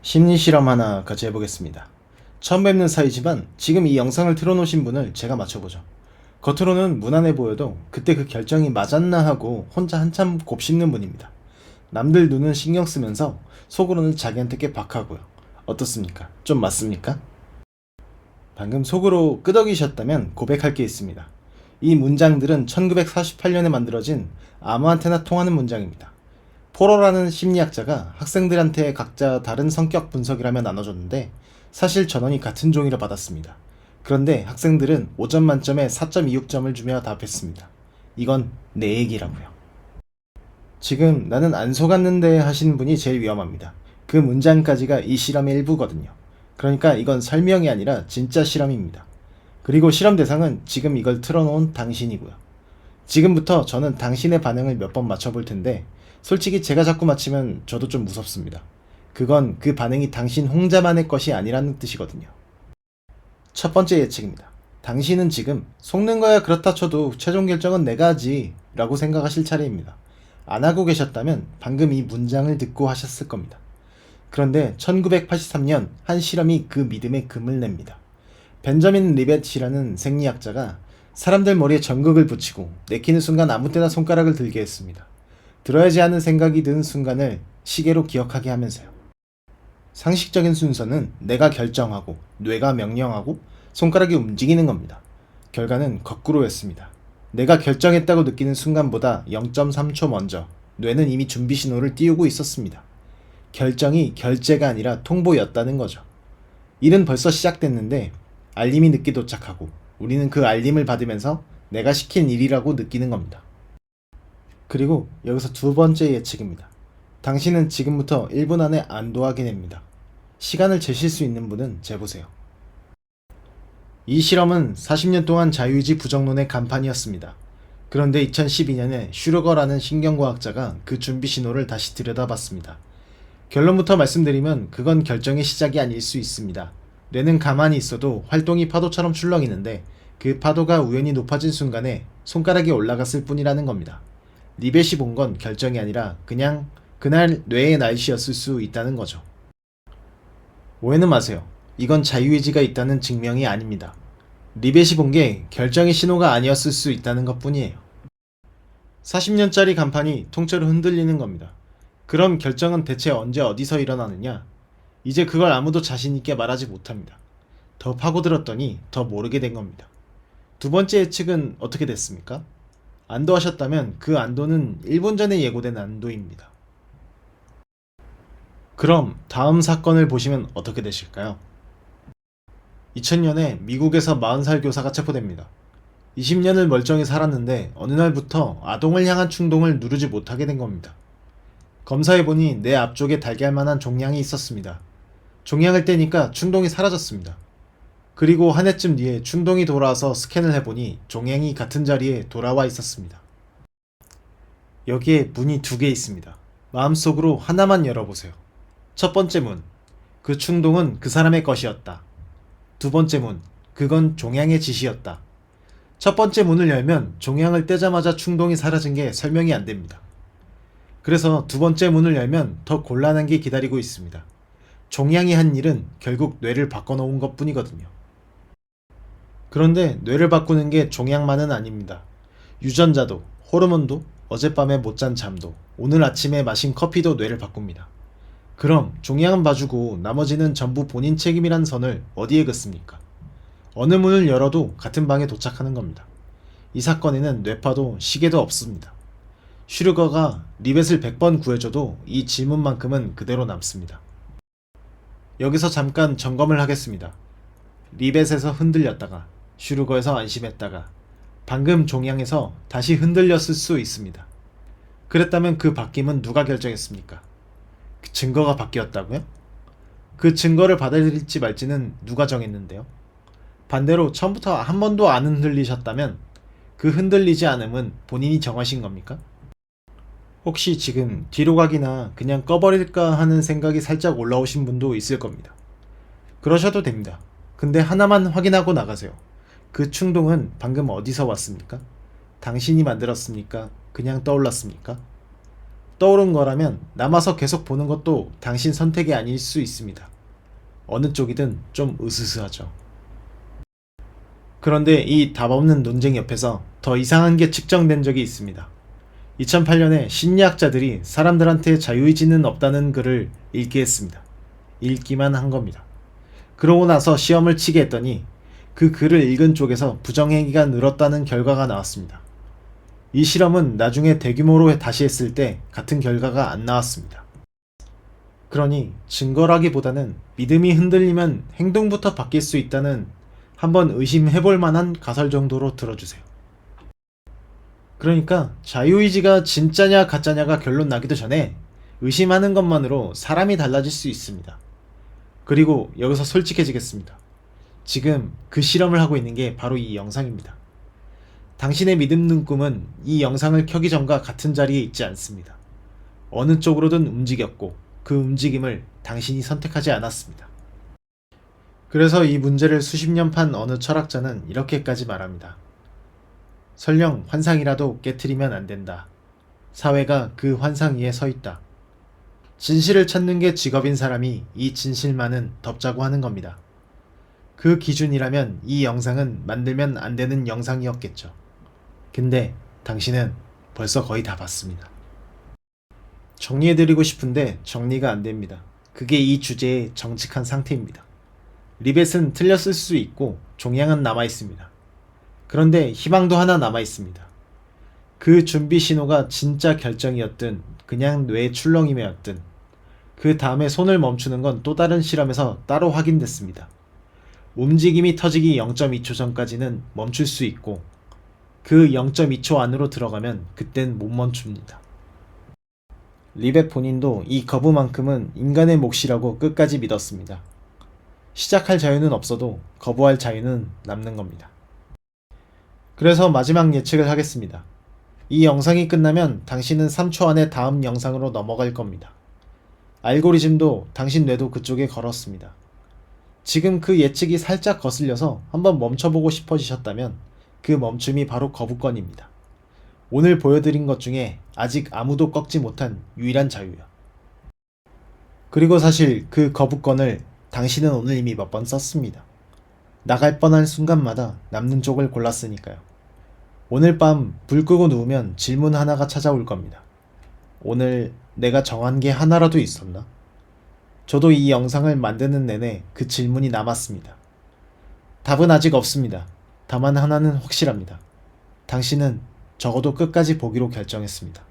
심리 실험 하나 같이 해보겠습니다. 처음 뵙는 사이지만 지금 이 영상을 틀어놓으신 분을 제가 맞춰보죠. 겉으로는 무난해 보여도 그때 그 결정이 맞았나 하고 혼자 한참 곱씹는 분입니다. 남들 눈은 신경 쓰면서 속으로는 자기한테 꽤 박하고요. 어떻습니까? 좀 맞습니까? 방금 속으로 끄덕이셨다면 고백할 게 있습니다. 이 문장들은 1948년에 만들어진 아무한테나 통하는 문장입니다. 포로라는 심리학자가 학생들한테 각자 다른 성격 분석이라며 나눠줬는데 사실 전원이 같은 종이를 받았습니다. 그런데 학생들은 5점 만점에 4.26점을 주며 답했습니다. 이건 내 얘기라고요. 지금 나는 안 속았는데 하시는 분이 제일 위험합니다. 그 문장까지가 이 실험의 일부거든요. 그러니까 이건 설명이 아니라 진짜 실험입니다. 그리고 실험 대상은 지금 이걸 틀어놓은 당신이고요. 지금부터 저는 당신의 반응을 몇 번 맞춰볼 텐데 솔직히 제가 자꾸 맞히면 저도 좀 무섭습니다. 그건 그 반응이 당신 혼자만의 것이 아니라는 뜻이거든요. 첫 번째 예측입니다. 당신은 지금 속는 거야 그렇다 쳐도 최종 결정은 내가 하지 라고 생각하실 차례입니다. 안 하고 계셨다면 방금 이 문장을 듣고 하셨을 겁니다. 그런데 1983년 한 실험이 그 믿음에 금을 냅니다. 벤저민 리벳이라는 생리학자가 사람들 머리에 전극을 붙이고 내키는 순간 아무 때나 손가락을 들게 했습니다. 들어야지 하는 생각이 드는 순간을 시계로 기억하게 하면서요. 상식적인 순서는 내가 결정하고 뇌가 명령하고 손가락이 움직이는 겁니다. 결과는 거꾸로였습니다. 내가 결정했다고 느끼는 순간보다 0.3초 먼저 뇌는 이미 준비 신호를 띄우고 있었습니다. 결정이 결제가 아니라 통보였다는 거죠. 일은 벌써 시작됐는데 알림이 늦게 도착하고 우리는 그 알림을 받으면서 내가 시킨 일이라고 느끼는 겁니다. 그리고 여기서 두 번째 예측입니다. 당신은 지금부터 1분 안에 안도하게 됩니다. 시간을 재실 수 있는 분은 재보세요. 이 실험은 40년 동안 자유의지 부정론의 간판이었습니다. 그런데 2012년에 슈르거라는 신경과학자가 그 준비 신호를 다시 들여다봤습니다. 결론부터 말씀드리면 그건 결정의 시작이 아닐 수 있습니다. 뇌는 가만히 있어도 활동이 파도처럼 출렁이는데 그 파도가 우연히 높아진 순간에 손가락이 올라갔을 뿐이라는 겁니다. 리벳이 본 건 결정이 아니라 그냥 그날 뇌의 날씨였을 수 있다는 거죠. 오해는 마세요. 이건 자유의지가 있다는 증명이 아닙니다. 리벳이 본 게 결정의 신호가 아니었을 수 있다는 것 뿐이에요. 40년짜리 간판이 통째로 흔들리는 겁니다. 그럼 결정은 대체 언제 어디서 일어나느냐? 이제 그걸 아무도 자신있게 말하지 못합니다. 더 파고들었더니 더 모르게 된 겁니다. 두 번째 예측은 어떻게 됐습니까? 안도하셨다면 그 안도는 1분 전에 예고된 안도입니다. 그럼 다음 사건을 보시면 어떻게 되실까요? 2000년에 미국에서 40살 교사가 체포됩니다. 20년을 멀쩡히 살았는데 어느 날부터 아동을 향한 충동을 누르지 못하게 된 겁니다. 검사해보니 내 앞쪽에 달걀만한 종양이 있었습니다. 종양을 떼니까 충동이 사라졌습니다. 그리고 한 해쯤 뒤에 충동이 돌아와서 스캔을 해보니 종양이 같은 자리에 돌아와 있었습니다. 여기에 문이 두 개 있습니다. 마음속으로 하나만 열어보세요. 첫 번째 문, 그 충동은 그 사람의 것이었다. 두 번째 문, 그건 종양의 짓이었다. 첫 번째 문을 열면 종양을 떼자마자 충동이 사라진 게 설명이 안 됩니다. 그래서 두 번째 문을 열면 더 곤란한 게 기다리고 있습니다. 종양이 한 일은 결국 뇌를 바꿔놓은 것 뿐이거든요. 그런데 뇌를 바꾸는 게 종양만은 아닙니다. 유전자도, 호르몬도, 어젯밤에 못 잔 잠도, 오늘 아침에 마신 커피도 뇌를 바꿉니다. 그럼 종양은 봐주고 나머지는 전부 본인 책임이란 선을 어디에 긋습니까? 어느 문을 열어도 같은 방에 도착하는 겁니다. 이 사건에는 뇌파도 시계도 없습니다. 슈르거가 리벳을 100번 구해줘도 이 질문만큼은 그대로 남습니다. 여기서 잠깐 점검을 하겠습니다. 리벳에서 흔들렸다가 슈르거에서 안심했다가 방금 종양에서 다시 흔들렸을 수 있습니다. 그랬다면 그 바뀜은 누가 결정했습니까? 그 증거가 바뀌었다고요? 그 증거를 받아들일지 말지는 누가 정했는데요? 반대로 처음부터 한 번도 안 흔들리셨다면 그 흔들리지 않음은 본인이 정하신 겁니까? 혹시 지금 뒤로 가기나 그냥 꺼버릴까 하는 생각이 살짝 올라오신 분도 있을 겁니다. 그러셔도 됩니다. 근데 하나만 확인하고 나가세요. 그 충동은 방금 어디서 왔습니까? 당신이 만들었습니까? 그냥 떠올랐습니까? 떠오른 거라면 남아서 계속 보는 것도 당신 선택이 아닐 수 있습니다. 어느 쪽이든 좀 으스스하죠. 그런데 이 답없는 논쟁 옆에서 더 이상한 게 측정된 적이 있습니다. 2008년에 심리학자들이 사람들한테 자유의지는 없다는 글을 읽게 했습니다. 읽기만 한 겁니다. 그러고 나서 시험을 치게 했더니 그 글을 읽은 쪽에서 부정행위가 늘었다는 결과가 나왔습니다. 이 실험은 나중에 대규모로 다시 했을 때 같은 결과가 안 나왔습니다. 그러니 증거라기보다는 믿음이 흔들리면 행동부터 바뀔 수 있다는 한번 의심해볼 만한 가설 정도로 들어주세요. 그러니까 자유의지가 진짜냐 가짜냐가 결론 나기도 전에 의심하는 것만으로 사람이 달라질 수 있습니다. 그리고 여기서 솔직해지겠습니다. 지금 그 실험을 하고 있는 게 바로 이 영상입니다. 당신의 믿음 눈금은 이 영상을 켜기 전과 같은 자리에 있지 않습니다. 어느 쪽으로든 움직였고 그 움직임을 당신이 선택하지 않았습니다. 그래서 이 문제를 수십 년 판 어느 철학자는 이렇게까지 말합니다. 설령 환상이라도 깨트리면 안 된다. 사회가 그 환상 위에 서 있다. 진실을 찾는 게 직업인 사람이 이 진실만은 덮자고 하는 겁니다. 그 기준이라면 이 영상은 만들면 안 되는 영상이었겠죠. 근데 당신은 벌써 거의 다 봤습니다. 정리해드리고 싶은데 정리가 안 됩니다. 그게 이 주제의 정직한 상태입니다. 리벳은 틀렸을 수 있고 종양은 남아있습니다. 그런데 희망도 하나 남아있습니다. 그 준비 신호가 진짜 결정이었든 그냥 뇌의 출렁임이었든 그 다음에 손을 멈추는 건 또 다른 실험에서 따로 확인됐습니다. 움직임이 터지기 0.2초 전까지는 멈출 수 있고 그 0.2초 안으로 들어가면 그땐 못 멈춥니다. 리벳 본인도 이 거부만큼은 인간의 몫이라고 끝까지 믿었습니다. 시작할 자유는 없어도 거부할 자유는 남는 겁니다. 그래서 마지막 예측을 하겠습니다. 이 영상이 끝나면 당신은 3초 안에 다음 영상으로 넘어갈 겁니다. 알고리즘도 당신 뇌도 그쪽에 걸었습니다. 지금 그 예측이 살짝 거슬려서 한번 멈춰보고 싶어지셨다면 그 멈춤이 바로 거부권입니다. 오늘 보여드린 것 중에 아직 아무도 꺾지 못한 유일한 자유요. 그리고 사실 그 거부권을 당신은 오늘 이미 몇 번 썼습니다. 나갈 뻔한 순간마다 남는 쪽을 골랐으니까요. 오늘 밤 불 끄고 누우면 질문 하나가 찾아올 겁니다. 오늘 내가 정한 게 하나라도 있었나? 저도 이 영상을 만드는 내내 그 질문이 남았습니다. 답은 아직 없습니다. 다만 하나는 확실합니다. 당신은 적어도 끝까지 보기로 결정했습니다.